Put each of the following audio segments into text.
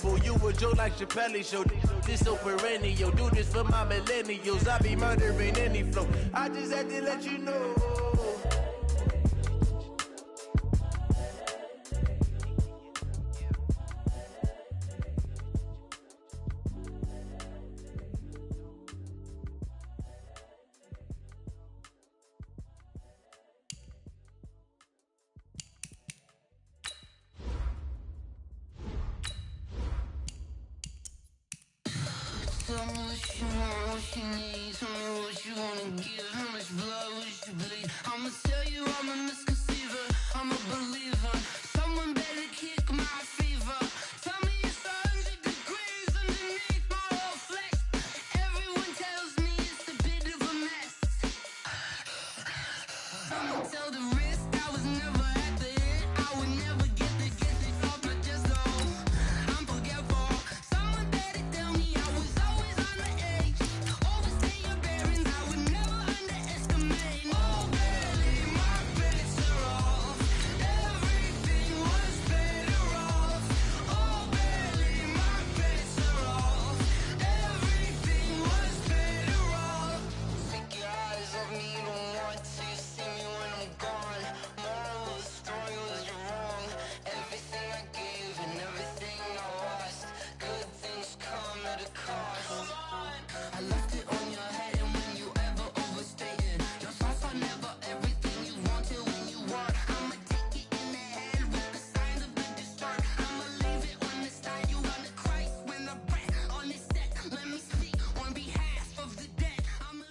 You a joke like Chappelle show. This so perennial. Do this for my millennials. I be murdering any flow. I just had to let you know. Tell me what you want, what you need. Tell me what you wanna give. How much blood would you bleed? I'ma tell you I'm a misconceiver. I'm a believer. Someone better kick my fever. Tell me it's 100 degrees underneath my whole flesh. Everyone tells me it's a bit of a mess. I'ma tell the risk I was never at the end. I would never get it off my chest. Oh, I'm forgetful. Someone better tell me I was always on the edge. Overstay your bearings, I would never underestimate. Oh, barely, my bets are off. Everything was better off. Oh, barely, my bets are off. Everything was better off. Take your eyes off me, don't want to see me when I'm gone. Moral of the story was you're wrong. Everything I gave and everything I lost. Good things come at a cost. I left it on your head, and when you ever overstay it, your thoughts are never everything you want till when you want. I'ma take it in the head with the signs of the distort. I'ma leave it on the side. You on the Christ when the breath on this set. Let me speak on behalf of the dead. I'ma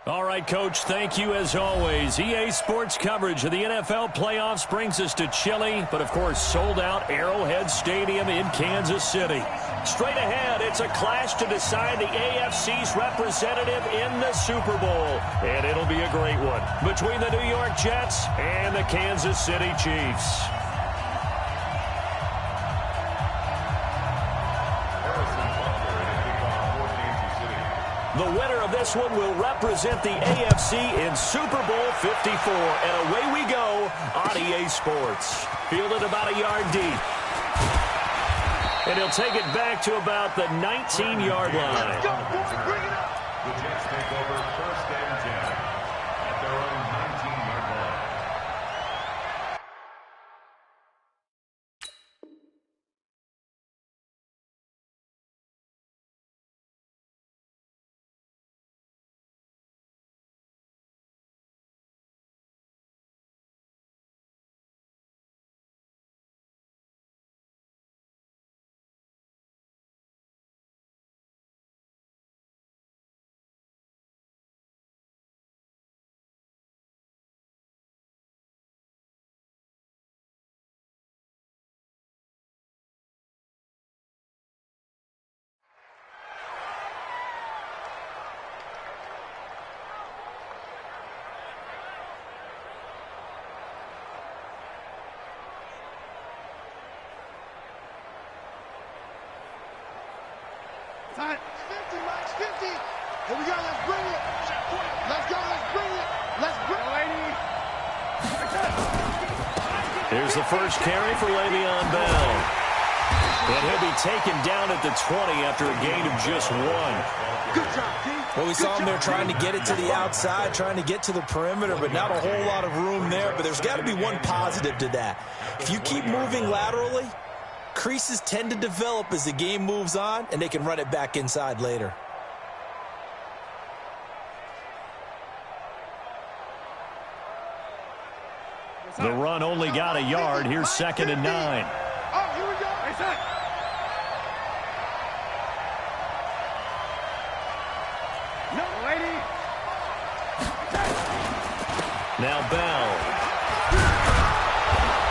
All right, Coach, thank you as always. EA Sports coverage of the NFL playoffs brings us to chilly, but of course sold-out Arrowhead Stadium in Kansas City. Straight ahead, it's a clash to decide the AFC's representative in the Super Bowl, and it'll be a great one between the New York Jets and the Kansas City Chiefs. The winner of this one will represent the AFC in Super Bowl 54. And away we go on EA Sports. Fielded about a yard deep. And he'll take it back to about the 19-yard line. Let's go, boy, bring it up. The Jets take over 1st and 10 at their own 19-yard line. Time. 50, Mike, 50. Here we go, let's bring it. Let's go, let's bring it. Let's bring it. Here's the first carry for Le'Veon Bell. And he'll be taken down at the 20 after a gain of just 1. Good job, D. Well, we saw him there trying to get it to the outside, trying to get to the perimeter, but not a whole lot of room there. But there's got to be one positive to that. If you keep moving laterally, creases tend to develop as the game moves on, and they can run it back inside later. The run only got a yard. Here's 2nd and 9. Oh, here we go. No, lady. Now Bell.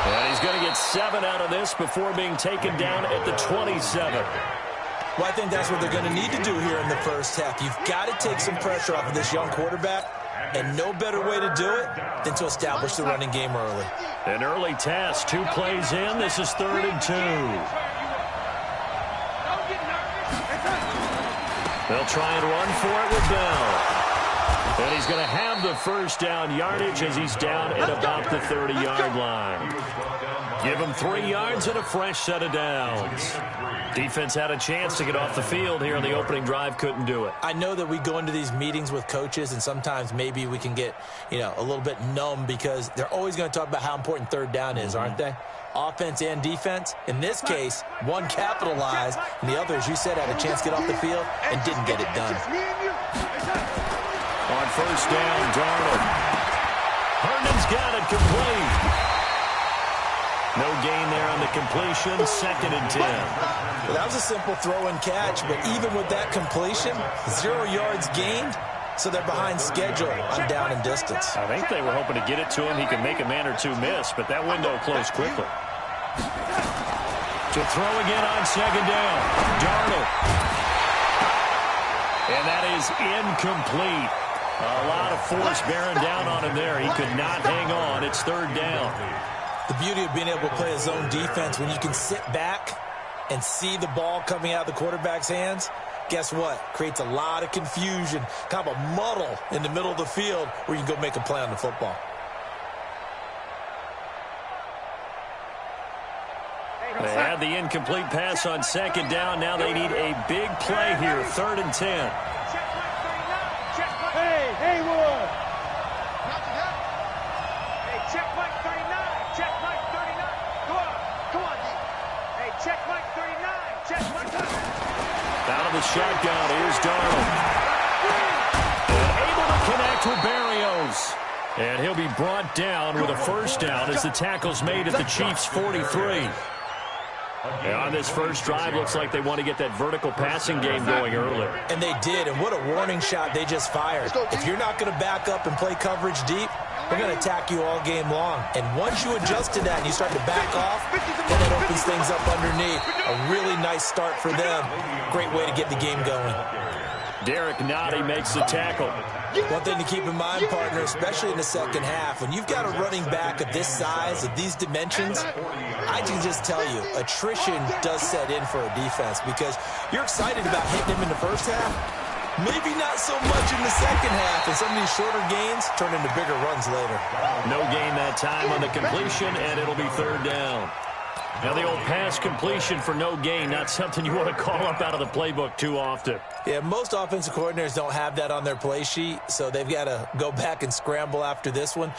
And he's going to get 7 out of this before being taken down at the 27. Well, I think that's what they're going to need to do here in the first half. You've got to take some pressure off of this young quarterback, and no better way to do it than to establish the running game early. An early task, 2 plays in. This is 3rd and 2. They'll try and run for it with Bell. And he's going to have the first down yardage as he's down at about the 30-yard line. Give him 3 yards and a fresh set of downs. Defense had a chance to get off the field here on the opening drive, couldn't do it. I know that we go into these meetings with coaches, and sometimes maybe we can get, a little bit numb because they're always going to talk about how important third down is, aren't they? Offense and defense. In this case, one capitalized, and the other, as you said, had a chance to get off the field and didn't get it done. On first down, Darnold. Herndon's got it complete. No gain there on the completion, 2nd and 10. Well, that was a simple throw and catch, but even with that completion, 0 yards gained, so they're behind schedule on down and distance. I think they were hoping to get it to him. He could make a man or two miss, but that window closed quickly. To throw again on 2nd down, Darnold. And that is incomplete. A lot of force bearing down on him there. He could not hang on. It's 3rd down. The beauty of being able to play a zone defense, when you can sit back and see the ball coming out of the quarterback's hands, guess what? Creates a lot of confusion, kind of a muddle in the middle of the field where you can go make a play on the football. They had the incomplete pass on 2nd down. Now they need a big play here, 3rd and 10. Hey, Haywood! Check Mike 39. Check Mike 39. Come on. Hey, check Mike 39. Check Mike 39. Out of the shotgun, here's Darnold. Able to connect with Berrios. And he'll be brought down with a first down as the tackle's made at the Chiefs' 43. And on this first drive, looks like they want to get that vertical passing game going early. And they did, and what a warning shot they just fired. If you're not going to back up and play coverage deep, we're going to attack you all game long. And once you adjust to that and you start to back off, then it opens things up underneath. A really nice start for them. Great way to get the game going. Derek Nottie makes the tackle. One thing to keep in mind, partner, especially in the second half, when you've got a running back of this size, of these dimensions, I can just tell you, attrition does set in for a defense because you're excited about hitting him in the first half. Maybe not so much in the second half, and some of these shorter gains turn into bigger runs later. No gain that time on the completion, and it'll be 3rd down. Now the old pass completion for no gain, not something you want to call up out of the playbook too often. Yeah, most offensive coordinators don't have that on their play sheet, so they've got to go back and scramble after this one.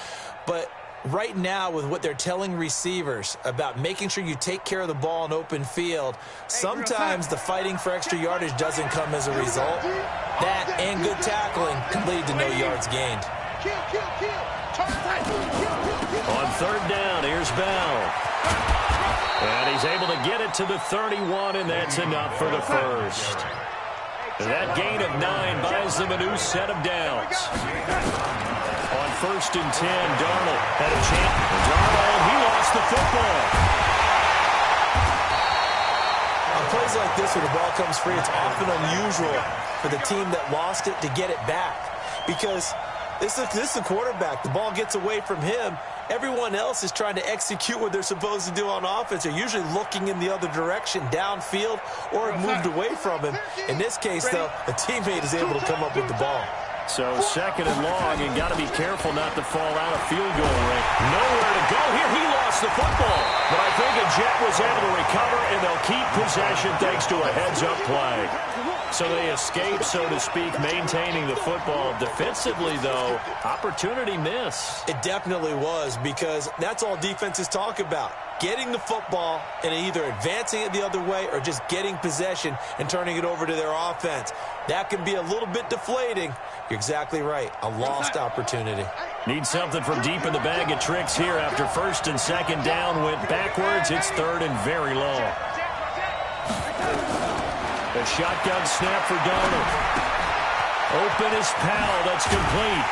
But right now, with what they're telling receivers about making sure you take care of the ball in open field, sometimes the fighting for extra yardage doesn't come as a result. That and good tackling can lead to no yards gained. On 3rd down, here's Bell. And he's able to get it to the 31, and that's enough for the first. That gain of 9 buys them a new set of downs. On 1st and 10, Darnold had a chance. Darnold, he lost the football. On plays like this where the ball comes free, it's often unusual for the team that lost it to get it back. Because this is the quarterback. The ball gets away from him. Everyone else is trying to execute what they're supposed to do on offense. They're usually looking in the other direction, downfield, or moved away from him. In this case, though, a teammate is able to come up with the ball. So 2nd and long, and got to be careful not to fall out of field goal range. Nowhere to go here. He lost the football. But I think a Jet was able to recover, and they'll keep possession thanks to a heads-up play. So they escape, so to speak, maintaining the football. Defensively, though, opportunity miss. It definitely was, because that's all defenses talk about. Getting the football and either advancing it the other way or just getting possession and turning it over to their offense. That can be a little bit deflating. You're exactly right. A lost opportunity. Need something from deep in the bag of tricks here after 1st and 2nd down. Went backwards. It's 3rd and very long. A shotgun snap for Darnold. Open is Powell. That's complete.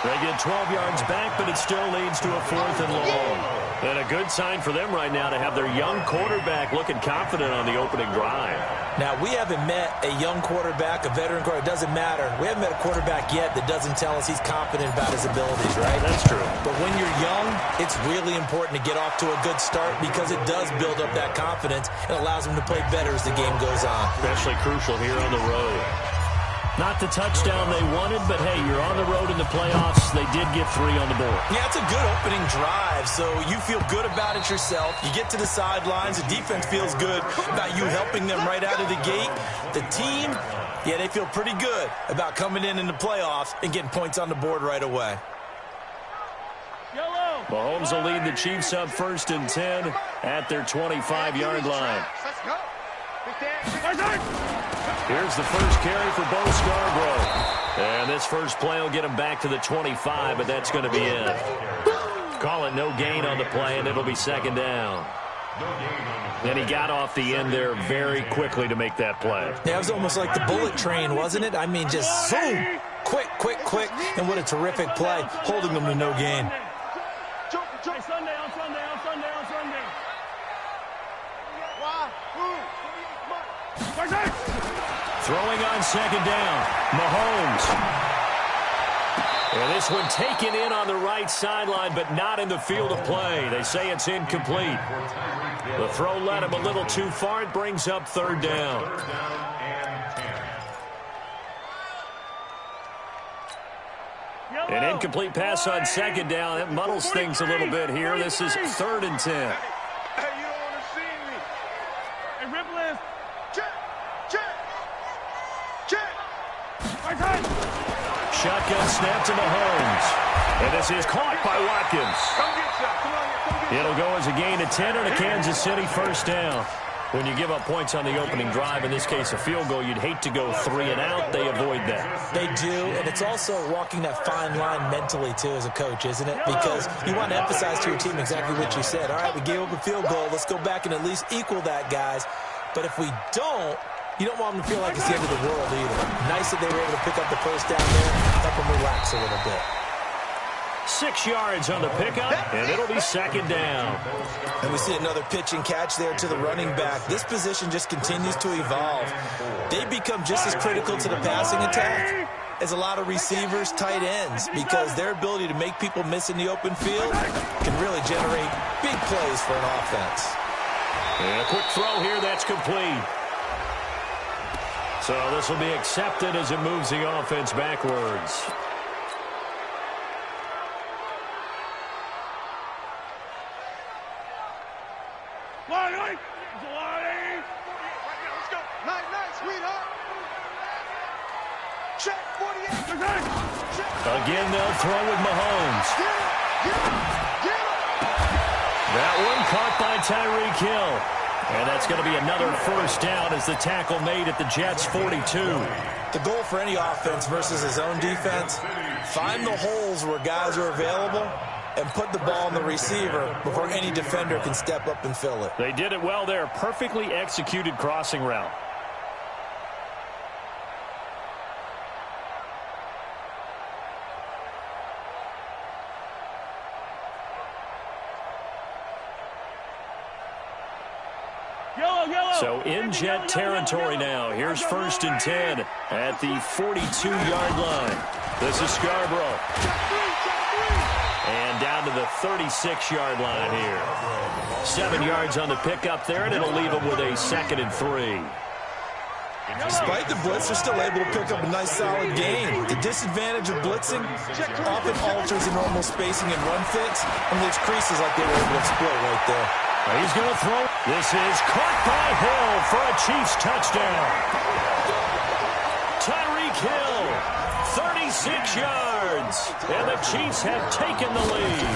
They get 12 yards back, but it still leads to a 4th and long. And a good sign for them right now to have their young quarterback looking confident on the opening drive. Now, we haven't met a young quarterback, a veteran quarterback. It doesn't matter. We haven't met a quarterback yet that doesn't tell us he's confident about his abilities, right? That's true. But when you're young, it's really important to get off to a good start because it does build up that confidence and allows him to play better as the game goes on. Especially crucial here on the road. Not the touchdown they wanted, but hey, you're on the road in the playoffs. They did get 3 on the board. Yeah, it's a good opening drive, so you feel good about it yourself. You get to the sidelines. The defense feels good about you helping them right out of the gate. The team, yeah, they feel pretty good about coming in the playoffs and getting points on the board right away. Mahomes will lead the Chiefs up 1st and 10 at their 25-yard line. Let's go. Here's the first carry for Bo Scarborough. And this first play will get him back to the 25, but that's going to be it. Call it no gain on the play, and it'll be 2nd down. And he got off the end there very quickly to make that play. Yeah, it was almost like the bullet train, wasn't it? I mean, just zoom. Quick, quick, quick. And what a terrific play, holding them to no gain. Throwing on 2nd down, Mahomes. And this one taken in on the right sideline, but not in the field of play. They say it's incomplete. The throw led him a little too far. It brings up 3rd down. An incomplete pass on 2nd down. That muddles things a little bit here. This is 3rd and 10. Hey, you don't want to see me. Hey, Ripple, check. Shotgun snap to Mahomes. And this is caught by Watkins. Come get shot. Come on here. Come get It'll go as a gain of 10 and a Kansas City 1st down. When you give up points on the opening drive, in this case a field goal, you'd hate to go 3 and out. They avoid that. They do, and it's also walking that fine line mentally, too, as a coach, isn't it? Because you want to emphasize to your team exactly what you said. All right, we gave up a field goal. Let's go back and at least equal that, guys. But if we don't, you don't want them to feel like it's the end of the world either. Nice that they were able to pick up the 1st down there, help them relax a little bit. 6 yards on the pickup, and it'll be 2nd down. And we see another pitch and catch there to the running back. This position just continues to evolve. They become just as critical to the passing attack as a lot of receivers, tight ends, because their ability to make people miss in the open field can really generate big plays for an offense. And a quick throw here, that's complete. So this will be accepted as it moves the offense backwards. Let's go. Night, sweetheart. Check 48. Again, they'll throw with Mahomes. Get him. That one caught by Tyreek Hill. And that's going to be another 1st down as the tackle made at the Jets' 42. The goal for any offense versus his own defense, find the holes where guys are available and put the ball on the receiver before any defender can step up and fill it. They did it well there. Perfectly executed crossing route. So in Jet territory now. Here's 1st and 10 at the 42-yard line. This is Scarborough. And down to the 36-yard line here. 7 yards on the pickup there, and it'll leave them with a 2nd and 3. Despite the blitz, they're still able to pick up a nice solid gain. The disadvantage of blitzing often alters the normal spacing and run fits and leaves creases like they were able to exploit right there. He's going to throw. This is caught by Hill for a Chiefs touchdown. Tyreek Hill, 36 yards, and the Chiefs have taken the lead.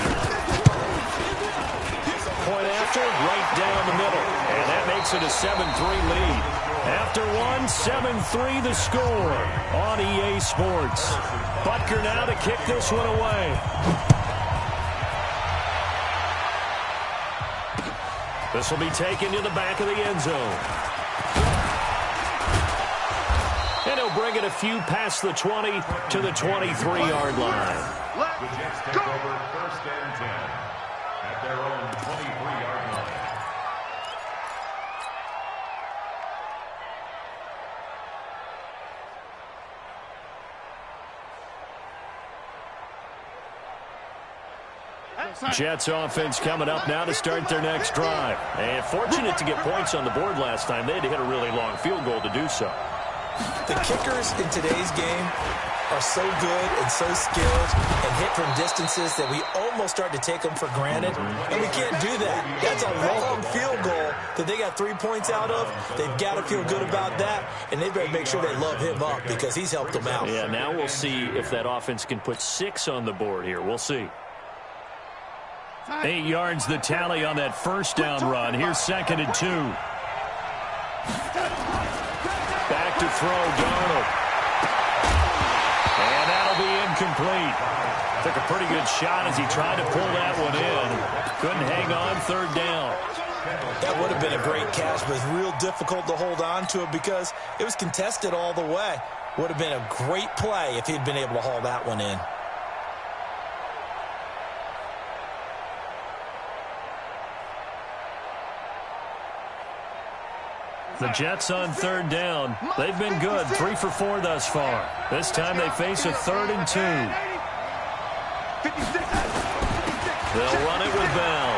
Point after, right down the middle, and that makes it a 7-3 lead. After one, 7-3 the score on EA Sports. Butker now to kick this one away. This will be taken to the back of the end zone. And he'll bring it a few past the 20 to the 23-yard line. The Jets take over 1st and 10 at their own 23-yard line. Jets offense coming up now to start their next drive. And fortunate to get points on the board last time. They had to hit a really long field goal to do so. The kickers in today's game are so good and so skilled and hit from distances that we almost start to take them for granted, and we can't do that. That's a long field goal that they got 3 points out of. They've got to feel good about that, and they better make sure they love him up because he's helped them out. Yeah, now we'll see if that offense can put 6 on the board here. We'll see. 8 yards the tally on that first down run. Here's 2nd and 2. Back to throw, Darnold. And that'll be incomplete. Took a pretty good shot as he tried to pull that one in. Couldn't hang on, 3rd down. That would have been a great catch, but it's real difficult to hold on to it because it was contested all the way. Would have been a great play if he'd been able to haul that one in. The Jets on 3rd down. They've been good, 3 for 4 thus far. This time they face a 3rd and 2. They'll run it with Bell.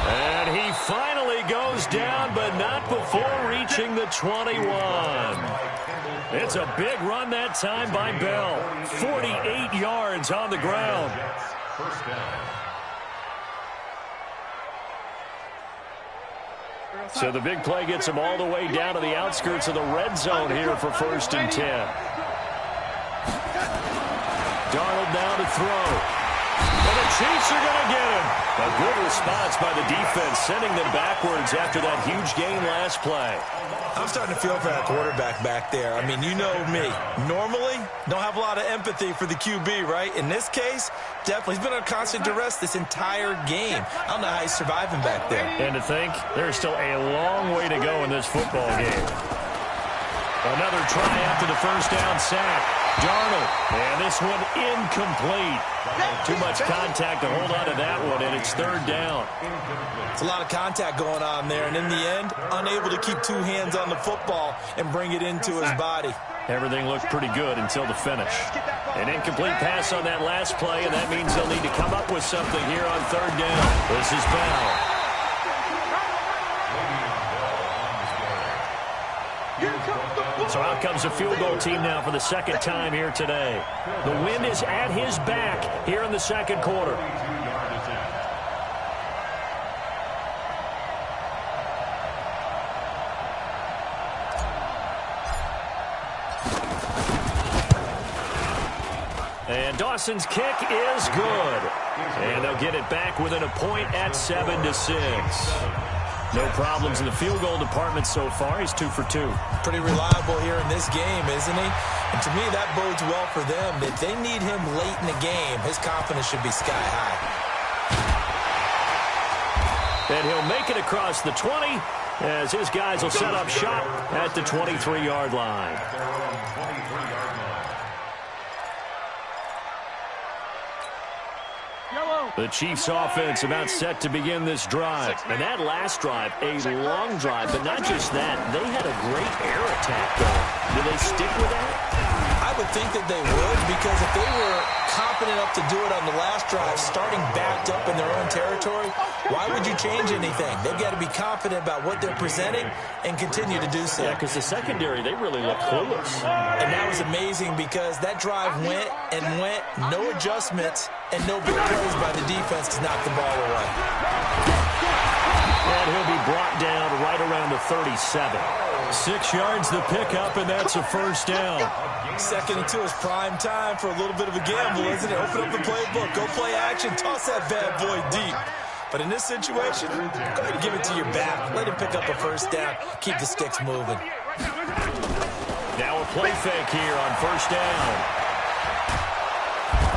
And he finally goes down, but not before reaching the 21. It's a big run that time by Bell. 48 yards on the ground. First down. So the big play gets him all the way down to the outskirts of the red zone here for 1st and 10. Darnold now to throw. And the Chiefs are going to get him. A good response by the defense, sending them backwards after that huge gain last play. I'm starting to feel for that quarterback back there. I mean, you know me. Normally, don't have a lot of empathy for the QB, right? In this case, definitely. He's been on constant duress this entire game. I don't know how he's surviving back there. And to think, there's still a long way to go in this football game. Another try after the first down sack. Darnold, and this one incomplete. Too much contact to hold on to that one, and it's 3rd down. It's a lot of contact going on there, and in the end, unable to keep 2 hands on the football and bring it into his body. Everything looked pretty good until the finish. An incomplete pass on that last play, and that means they'll need to come up with something here on 3rd down. This is Bell. So out comes the field goal team now for the 2nd time here today. The wind is at his back here in the 2nd quarter. And Dawson's kick is good. And they'll get it back within a point at 7-6. No problems in the field goal department so far. He's 2 for 2. Pretty reliable here in this game, isn't he? And to me, that bodes well for them. If they need him late in the game, his confidence should be sky high. And he'll make it across the 20 as his guys will set up shop at the 23-yard line. The Chiefs offense about set to begin this drive. And that last drive, a long drive, but not just that. They had a great air attack going. Do they stick with that? I would think that they would, because if they were confident enough to do it on the last drive, starting backed up in their own territory, why would you change anything? They've got to be confident about what they're presenting and continue to do so. Yeah, because the secondary, they really looked clueless. And that was amazing because that drive went and went, no adjustments, and no big plays by the defense to knock the ball away. And he'll be brought down right around the 37. 6 yards the pickup, and that's a 1st down. 2nd and 2 is prime time for a little bit of a gamble, isn't it? Open up the playbook, go play action, toss that bad boy deep. But in this situation, go ahead and give it to your back. Let him pick up a 1st down. Keep the sticks moving. Now a play fake here on 1st down.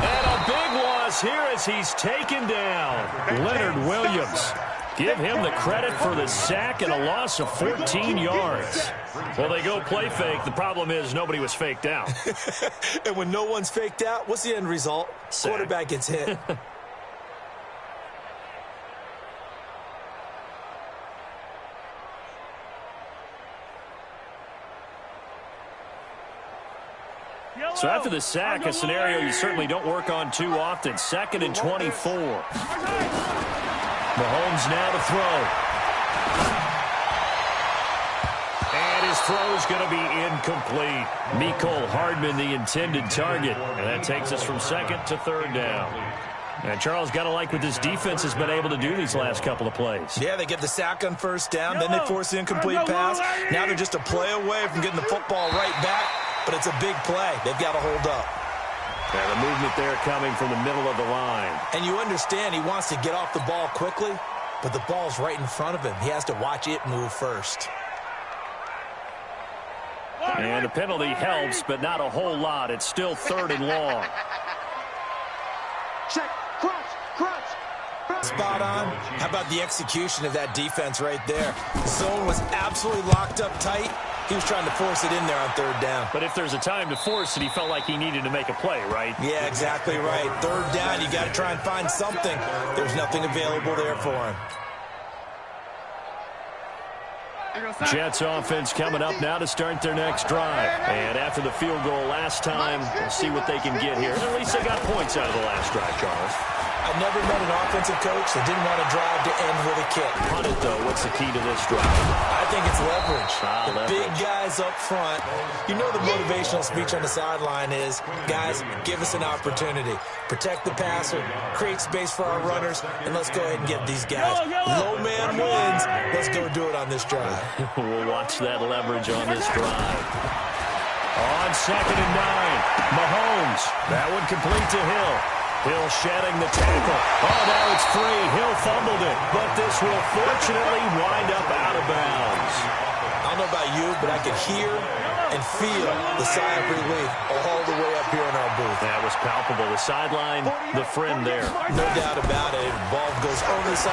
And a big loss here as he's taken down. Leonard Williams. Give him the credit for the sack and a loss of 14 yards. Well, they go play fake. The problem is nobody was faked out. And when no one's faked out, what's the end result? Sack. Quarterback gets hit. So after the sack, a scenario you certainly don't work on too often. 2nd and 24. Mahomes now to throw. And his throw's going to be incomplete. Mecole Hardman, the intended target. And that takes us from second to third down. And Charles, got to like what this defense has been able to do these last couple of plays. Yeah, they get the sack on first down, then they force the incomplete pass. Now they're just a play away from getting the football right back, but it's a big play. They've got to hold up. And the movement there coming from the middle of the line. And you understand he wants to get off the ball quickly, but the ball's right in front of him. He has to watch it move first. And the penalty helps, but not a whole lot. It's still third and long. Check, crunch. Spot on. How about the execution of that defense right there? Zone was absolutely locked up tight. He was trying to force it in there on third down. But if there's a time to force it, he felt like he needed to make a play, right? Yeah, exactly right. Third down, you got to try and find something. There's nothing available there for him. Jets offense coming up now to start their next drive. And after the field goal last time, we'll see what they can get here. At least they got points out of the last drive, Charles. I've never met an offensive coach that didn't want to drive to end with a kick. Punt it, though. What's the key to this drive? I think it's leverage. The leverage. big guys up front. You know the motivational speech on the sideline is, guys, give us an opportunity. Protect the passer, create space for our runners, and let's go ahead and get these guys. Low man wins. Let's go do it on this drive. We'll watch that leverage on this drive. On 2nd and 9, Mahomes. That one complete to Hill. Hill shedding the tackle. Oh, now it's free. Hill fumbled it, but this will fortunately wind up out of bounds. I don't know about you, but I could hear and feel the sigh of relief all the way up here in our booth. That was palpable. The sideline, the friend there. No doubt about it. The ball goes over the side.